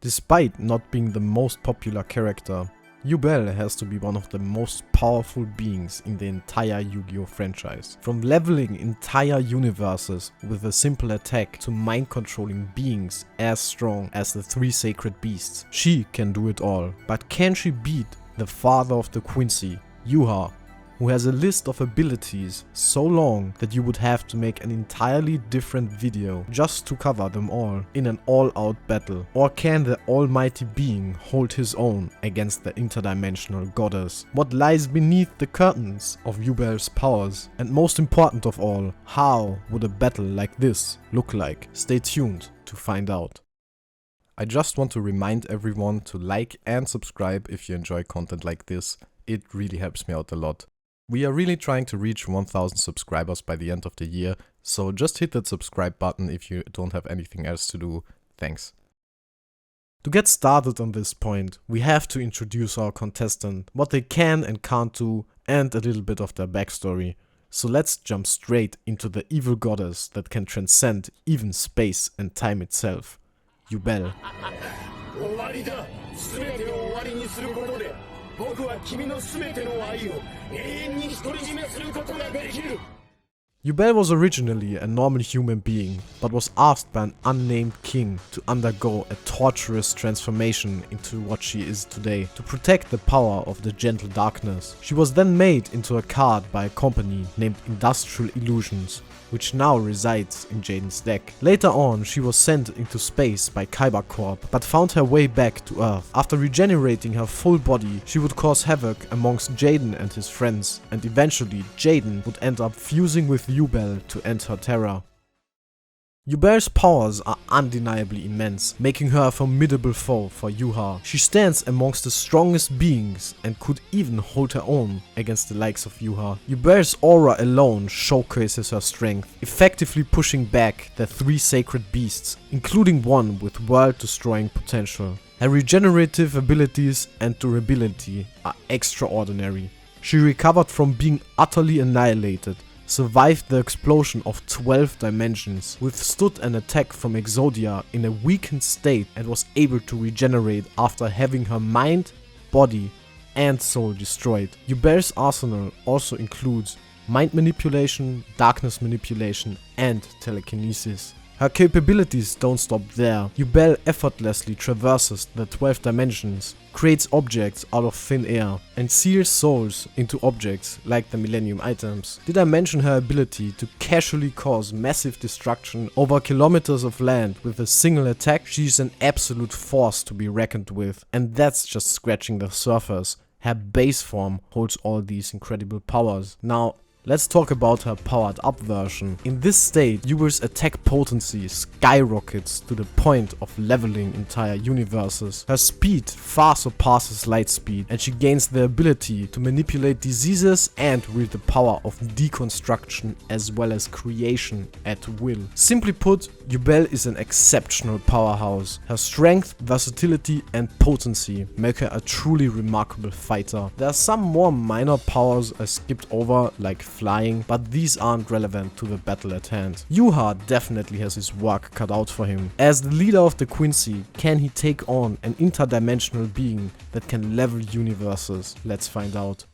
Despite not being the most popular character, Yubel has to be one of the most powerful beings in the entire Yu-Gi-Oh franchise. From leveling entire universes with a simple attack to mind-controlling beings as strong as the 3 sacred beasts, she can do it all. But can she beat the father of the Quincy, Yhwach, who has a list of abilities so long that you would have to make an entirely different video just to cover them all in an all-out battle? Or can the almighty being hold his own against the interdimensional goddess? What lies beneath the curtains of Yubel's powers? And most important of all, how would a battle like this look like? Stay tuned to find out. I just want to remind everyone to like and subscribe if you enjoy content like this. It really helps me out a lot. We are really trying to reach 1000 subscribers by the end of the year, so just hit that subscribe button if you don't have anything else to do. Thanks. To get started on this point, we have to introduce our contestant, what they can and can't do, and a little bit of their backstory. So let's jump straight into the evil goddess that can transcend even space and time itself, Yubel. Yubel was originally a normal human being, but was asked by an unnamed king to undergo a torturous transformation into what she is today, to protect the power of the gentle darkness. She was then made into a card by a company named Industrial Illusions, which now resides in Jaden's deck. Later on, she was sent into space by Kyber Corp, but found her way back to Earth. After regenerating her full body, she would cause havoc amongst Jaden and his friends, and eventually Jaden would end up fusing with Yubel to end her terror. Yubel's powers are undeniably immense, making her a formidable foe for Yhwach. She stands amongst the strongest beings and could even hold her own against the likes of Yhwach. Yubel's aura alone showcases her strength, effectively pushing back the 3 sacred beasts, including one with world-destroying potential. Her regenerative abilities and durability are extraordinary. She recovered from being utterly annihilated, survived the explosion of 12 dimensions, withstood an attack from Exodia in a weakened state, and was able to regenerate after having her mind, body and soul destroyed. Yubel's arsenal also includes mind manipulation, darkness manipulation and telekinesis. Her capabilities don't stop there. Yubel effortlessly traverses the 12 dimensions, creates objects out of thin air, and seals souls into objects like the Millennium items. Did I mention her ability to casually cause massive destruction over kilometers of land with a single attack? She's an absolute force to be reckoned with, and that's just scratching the surface. Her base form holds all these incredible powers. Now, let's talk about her powered up version. In this state, Yubel's attack potency skyrockets to the point of leveling entire universes. Her speed far surpasses light speed, and she gains the ability to manipulate diseases and wield the power of deconstruction as well as creation at will. Simply put, Yubel is an exceptional powerhouse. Her strength, versatility and potency make her a truly remarkable fighter. There are some more minor powers I skipped over, like flying, but these aren't relevant to the battle at hand. Yhwach definitely has his work cut out for him. As the leader of the Quincy, can he take on an interdimensional being that can level universes? Let's find out.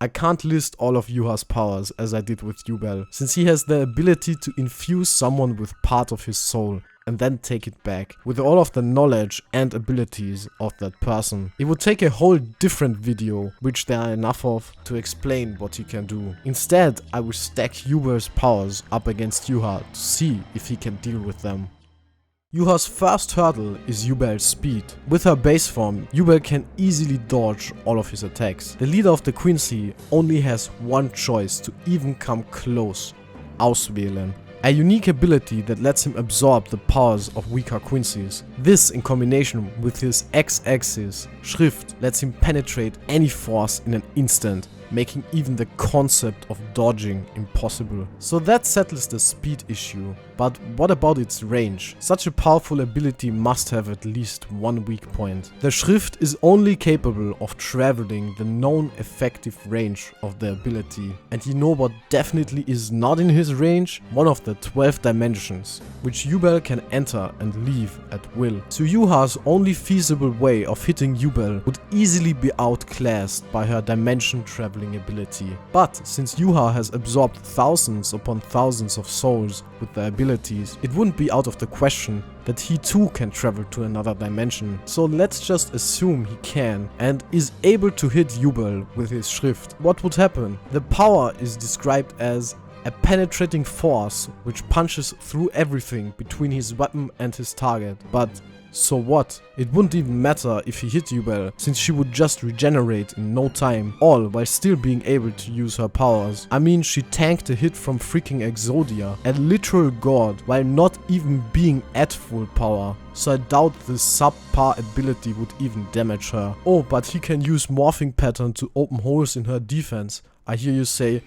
I can't list all of Yhwach's powers as I did with Yubel, since he has the ability to infuse someone with part of his soul and then take it back, with all of the knowledge and abilities of that person. It would take a whole different video, which there are enough of, to explain what he can do. Instead, I will stack Yubel's powers up against Yhwach to see if he can deal with them. Yhwach's first hurdle is Yubel's speed. With her base form, Yubel can easily dodge all of his attacks. The leader of the Quincy only has one choice to even come close: auswählen. A unique ability that lets him absorb the powers of weaker Quincies. This, in combination with his X-axis Schrift, lets him penetrate any force in an instant, making even the concept of dodging impossible. So that settles the speed issue. But what about its range? Such a powerful ability must have at least one weak point. The Schrift is only capable of traveling the known effective range of the ability. And you know what definitely is not in his range? One of the 12 dimensions, which Yubel can enter and leave at will. So Yhwach's only feasible way of hitting Yubel would easily be outclassed by her dimension traveling ability. But since Yhwach has absorbed thousands upon thousands of souls with the abilities, it wouldn't be out of the question that he too can travel to another dimension. So let's just assume he can and is able to hit Yubel with his Schrift. What would happen? The power is described as a penetrating force which punches through everything between his weapon and his target. But so what? It wouldn't even matter if he hit Yubel, since she would just regenerate in no time, all while still being able to use her powers. I mean, she tanked a hit from freaking Exodia, a literal god, while not even being at full power. So I doubt this subpar ability would even damage her. Oh, but he can use morphing pattern to open holes in her defense. I hear you say,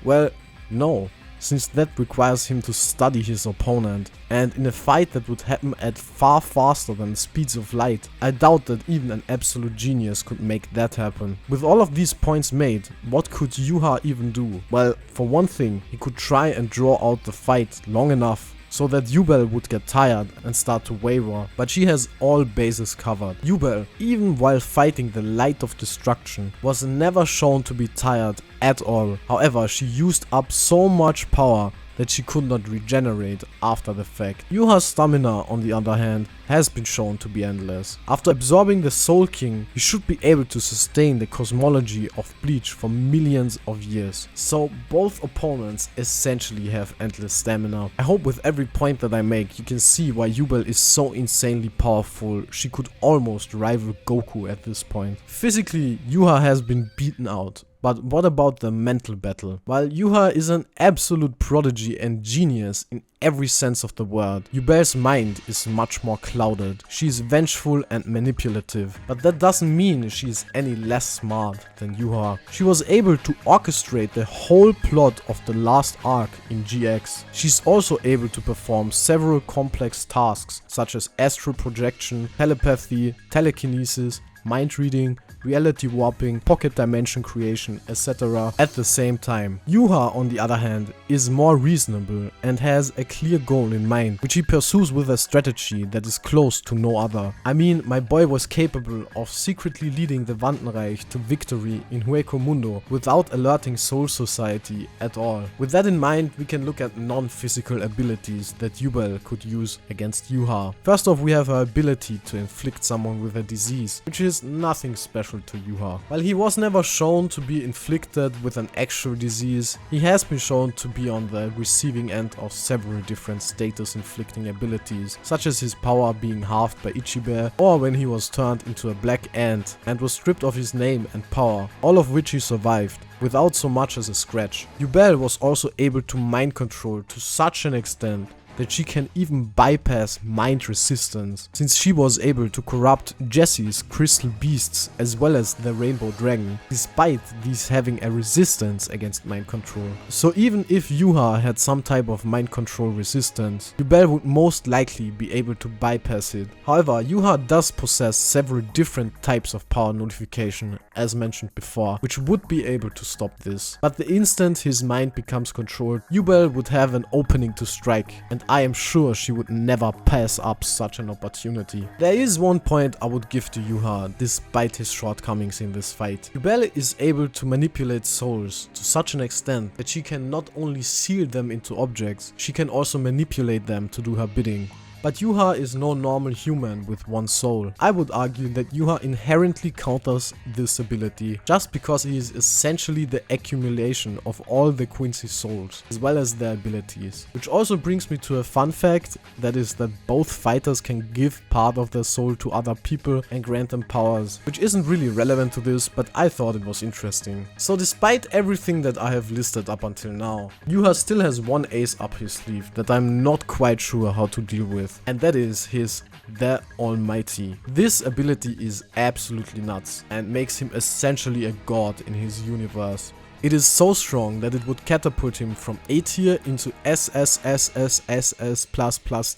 well, no, since that requires him to study his opponent, and in a fight that would happen at far faster than the speeds of light, I doubt that even an absolute genius could make that happen. With all of these points made, what could Yhwach even do? Well, for one thing, he could try and draw out the fight long enough so that Yubel would get tired and start to waver, but she has all bases covered. Yubel, even while fighting the light of destruction, was never shown to be tired at all. However, she used up so much power that she could not regenerate after the fact. Yhwach's stamina, on the other hand, has been shown to be endless. After absorbing the Soul King, he should be able to sustain the cosmology of Bleach for millions of years. So both opponents essentially have endless stamina. I hope with every point that I make you can see why Yubel is so insanely powerful. She could almost rival Goku at this point. Physically, Yhwach has been beaten out. But what about the mental battle? While Yhwach is an absolute prodigy and genius in every sense of the word, Yubel's mind is much more clouded. She is vengeful and manipulative, but that doesn't mean she is any less smart than Yhwach. She was able to orchestrate the whole plot of the last arc in GX. She's also able to perform several complex tasks such as astral projection, telepathy, telekinesis, mind reading, reality warping, pocket dimension creation, etc. at the same time. Yhwach, on the other hand, is more reasonable and has a clear goal in mind, which he pursues with a strategy that is close to no other. I mean, my boy was capable of secretly leading the Wandenreich to victory in Hueco Mundo without alerting Soul Society at all. With that in mind, we can look at non-physical abilities that Yubel could use against Yhwach. First off, we have her ability to inflict someone with a disease, which is nothing special to Yhwach. While he was never shown to be inflicted with an actual disease, he has been shown to be on the receiving end of several different status inflicting abilities, such as his power being halved by Ichibe, or when he was turned into a black ant and was stripped of his name and power, all of which he survived without so much as a scratch. Yubel was also able to mind control to such an extent that she can even bypass mind resistance, since she was able to corrupt Jesse's crystal beasts as well as the rainbow dragon, despite these having a resistance against mind control. So even if Yhwach had some type of mind control resistance, Yubel would most likely be able to bypass it. However, Yhwach does possess several different types of power nullification, as mentioned before, which would be able to stop this. But the instant his mind becomes controlled, Yubel would have an opening to strike, and I am sure she would never pass up such an opportunity. There is one point I would give to Yhwach, despite his shortcomings in this fight. Yubel is able to manipulate souls to such an extent that she can not only seal them into objects, she can also manipulate them to do her bidding. But Yhwach is no normal human with one soul. I would argue that Yhwach inherently counters this ability, just because he is essentially the accumulation of all the Quincy souls, as well as their abilities. Which also brings me to a fun fact, that is that both fighters can give part of their soul to other people and grant them powers, which isn't really relevant to this, but I thought it was interesting. So despite everything that I have listed up until now, Yhwach still has one ace up his sleeve that I'm not quite sure how to deal with. And that is his the Almighty. This ability is absolutely nuts and makes him essentially a god in his universe. It is so strong that it would catapult him from A tier into SSSSSS++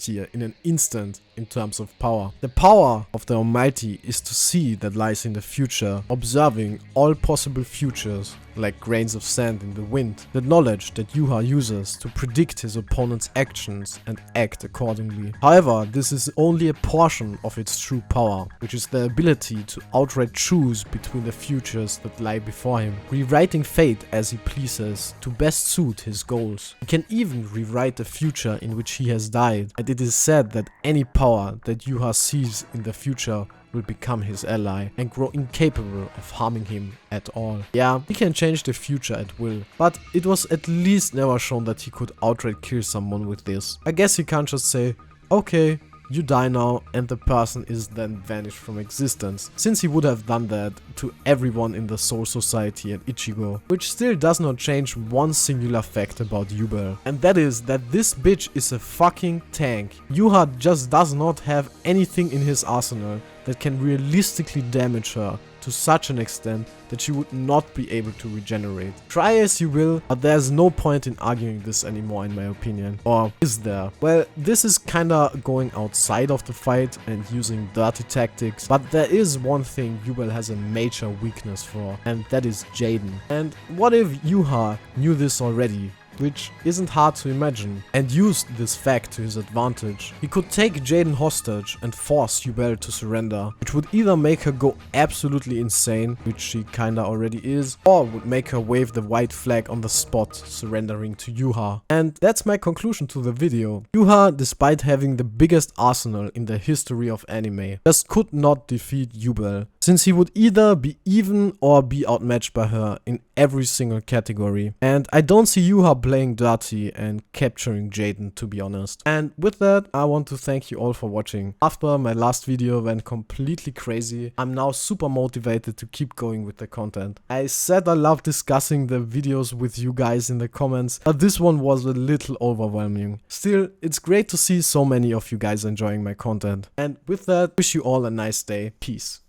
tier in an instant in terms of power. The power of the Almighty is to see that lies in the future, observing all possible futures like grains of sand in the wind. The knowledge that Yhwach uses to predict his opponent's actions and act accordingly. However, this is only a portion of its true power, which is the ability to outright choose between the futures that lie before him, rewriting fate as he pleases to best suit his goals. He can even rewrite the future in which he has died, and it is said that any power that Yhwach sees in the future will become his ally and grow incapable of harming him at all. Yeah, he can change the future at will, but it was at least never shown that he could outright kill someone with this. I guess he can't just say, okay, you die now, and the person is then vanished from existence, since he would have done that to everyone in the Soul Society and Ichigo, which still does not change one singular fact about Yubel, and that is that this bitch is a fucking tank. Yhwach just does not have anything in his arsenal that can realistically damage her to such an extent that she would not be able to regenerate. Try as you will, but there's no point in arguing this anymore in my opinion. Or is there? Well, this is kinda going outside of the fight and using dirty tactics, but there is one thing Yubel has a major weakness for, and that is Jaden. And what if Yhwach knew this already? Which isn't hard to imagine, and used this fact to his advantage. He could take Jaden hostage and force Yubel to surrender, which would either make her go absolutely insane, which she kinda already is, or would make her wave the white flag on the spot, surrendering to Yhwach. And that's my conclusion to the video. Yhwach, despite having the biggest arsenal in the history of anime, just could not defeat Yubel, since he would either be even or be outmatched by her in every single category. And I don't see Yhwach playing dirty and capturing Jaden, to be honest. And with that, I want to thank you all for watching. After my last video went completely crazy, I'm now super motivated to keep going with the content. I said I love discussing the videos with you guys in the comments, but this one was a little overwhelming. Still, it's great to see so many of you guys enjoying my content. And with that, wish you all a nice day. Peace.